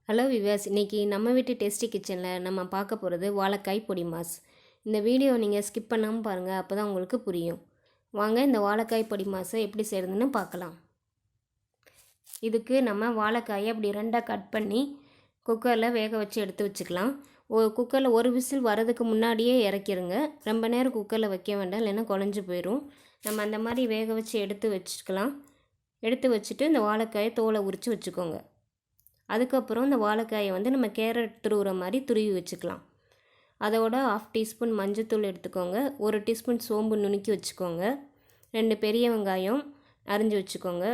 Hello விவாஸ், இன்றைக்கி நம்ம வீட்டு டேஸ்டி கிச்சனில் நம்ம பார்க்க போகிறது வாழைக்காய் பொடி மாஸ். இந்த வீடியோ நீங்கள் ஸ்கிப் பண்ணாமல் பாருங்கள், அப்போ தான் உங்களுக்கு புரியும். வாங்க இந்த வாழைக்காய் பொடி மாஸை எப்படி செய்கிறதுன்னு பார்க்கலாம். இதுக்கு நம்ம வாழைக்காயை அப்படி ரெண்டாக கட் பண்ணி குக்கரில் வேக வச்சு எடுத்து வச்சுக்கலாம். குக்கரில் ஒரு விசில் வரதுக்கு முன்னாடியே இறக்கிடுங்க. ரொம்ப நேரம் குக்கரில் வைக்க வேண்டாம், இல்லைன்னா குழஞ்சி போயிடும். நம்ம அந்த மாதிரி வேக வச்சு எடுத்து வச்சுக்கலாம். எடுத்து வச்சுட்டு இந்த வாழைக்காயை தோலை உரித்து வச்சுக்கோங்க. அதுக்கப்புறம் இந்த வாழைக்காயை நம்ம கேரட் துருவுற மாதிரி துருவி வச்சுக்கலாம். அதோட 1/2 டீஸ்பூன் மஞ்சத்தூள் எடுத்துக்கோங்க. 1 டீஸ்பூன் சோம்பு நுணுக்கி வச்சுக்கோங்க. 2 பெரிய வெங்காயம் அரிஞ்சு வச்சுக்கோங்க.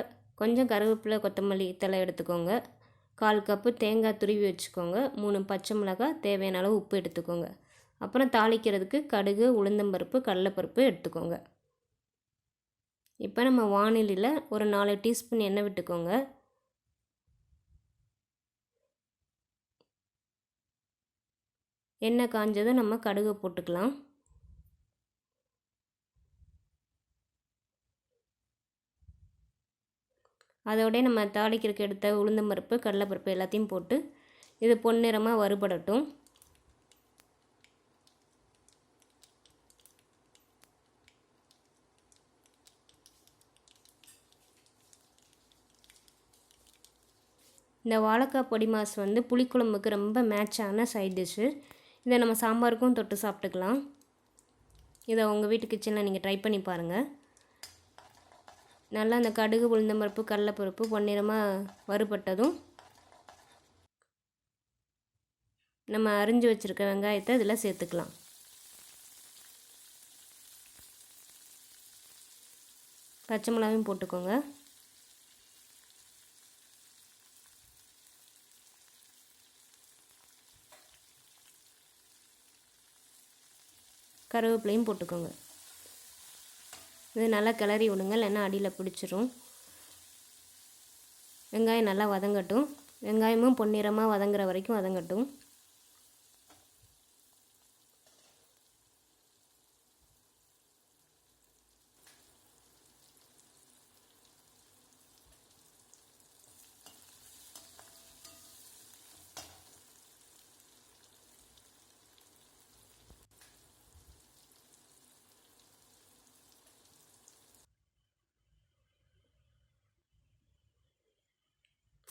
கொஞ்சம் கருவேப்பிலை கொத்தமல்லி தழை எடுத்துக்கோங்க. 1/4 கப்பு தேங்காய் துருவி வச்சுக்கோங்க. 3 பச்சை மிளகாய், தேவையான அளவு உப்பு எடுத்துக்கோங்க. அப்புறம் தாளிக்கிறதுக்கு கடுகு, உளுந்தம்பருப்பு, கடலைப்பருப்பு எடுத்துக்கோங்க. இப்போ நம்ம வானிலையில் ஒரு 4 டீஸ்பூன் எண்ணெய் விட்டுக்கோங்க. எண்ணெய் காஞ்சதும் நம்ம கடுகு போட்டுக்கலாம். அதோடய நம்ம தாளிக்கிறதுக்கு எடுத்த உளுந்தம்பருப்பு, கடலைப்பருப்பு எல்லாத்தையும் போட்டு இது பொன்னிறமாக வறுபடட்டும். இந்த வாழைக்காய் பொடி மாஸ் புளிக்குழம்புக்கு ரொம்ப மேட்சான சைட் டிஷ்ஷு. இதை நம்ம சாம்பாருக்கும் தொட்டு சாப்பிட்டுக்கலாம். இதை உங்கள் வீட்டு கிச்சனில் நீங்கள் ட்ரை பண்ணி பாருங்கள். நல்லா அந்த கடுகு, உளுந்தம்பருப்பு, கடலைப்பருப்பு பொன்னிறமாக வறுபட்டதும் நம்ம அரிஞ்சு வச்சுருக்க வெங்காயத்தை இதில் சேர்த்துக்கலாம். பச்சை மிளகாயும் போட்டுக்கோங்க. கருவேப்பிலையும் போட்டுக்கோங்க. இது நல்லா கிளறி விடுங்க, இல்லைன்னா அடியில் பிடிச்சிரும். வெங்காயம் நல்லா வதங்கட்டும். வெங்காயமும் பொன்னிறமாக வதங்குற வரைக்கும் வதங்கட்டும்.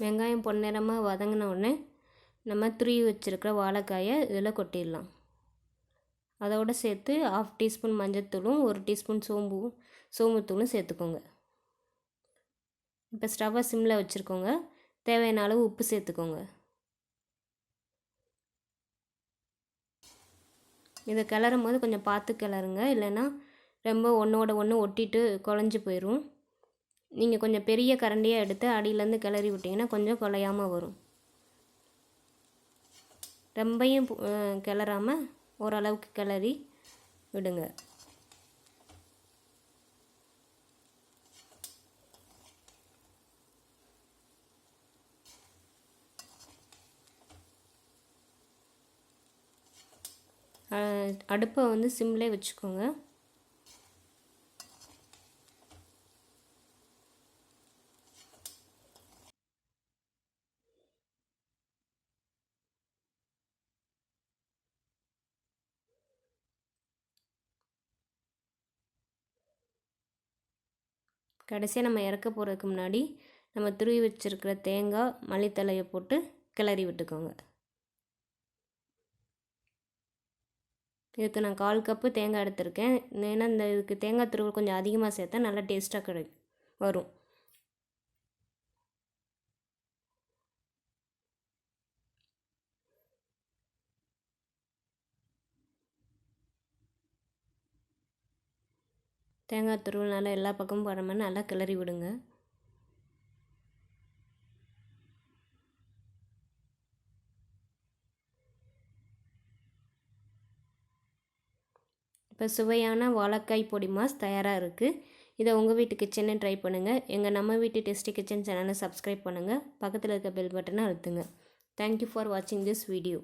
வெங்காயம் பொன்னிறமாக வதங்கின உடனே நம்ம துருவி வச்சுருக்கிற வாழைக்காயை இதில் கொட்டிடலாம். அதோடு சேர்த்து 1/2 டீஸ்பூன் மஞ்சத்தூளும் 1 டீஸ்பூன் சோம்புத்தூளும் சேர்த்துக்கோங்க. இப்போ ஸ்டவ்வை சிம்மில் வச்சுருக்கோங்க. தேவையான அளவு உப்பு சேர்த்துக்கோங்க. இதை கிளறும் போது கொஞ்சம் பார்த்து கிளறுங்க, இல்லைன்னா ரொம்ப ஒன்றோட ஒன்று ஒட்டிட்டு குழஞ்சி போயிடும். நீங்கள் கொஞ்சம் பெரிய கரண்டியாக எடுத்து அடியிலேருந்து கிளறி விட்டிங்கன்னா கொஞ்சம் குலையாமல் வரும். ரொம்பையும் கிளறாமல் ஓரளவுக்கு கிளறி விடுங்க. அடுப்பை சிம்லே வச்சுக்கோங்க. கடைசியாக நம்ம இறக்க போகிறதுக்கு முன்னாடி நம்ம துருவி வச்சுருக்கிற தேங்காய், மல்லித்தழையை போட்டு கிளறி விட்டுக்கோங்க. இதுக்கு நான் 1/4 கப்பு தேங்காய் எடுத்திருக்கேன். ஏன்னா இதுக்கு தேங்காய் துருவல் கொஞ்சம் அதிகமாக சேர்த்தா நல்லா டேஸ்ட்டாக வரும். தேங்காய் துருவல் நல்லா எல்லா பக்கமும் படுற மாதிரி நல்லா கிளறி விடுங்க. இப்போ சுவையான வாழைக்காய் பொடி மாஸ் தயாராக இருக்குது. இதை உங்கள் வீட்டு கிச்சனை ட்ரை பண்ணுங்கள். எங்கள் நம்ம வீட்டு டேஸ்டி கிச்சன் சேனலை சப்ஸ்கிரைப் பண்ணுங்கள். பக்கத்தில் இருக்க பெல் பட்டனை அழுத்துங்க. தேங்க்யூ ஃபார் வாட்சிங் திஸ் வீடியோ.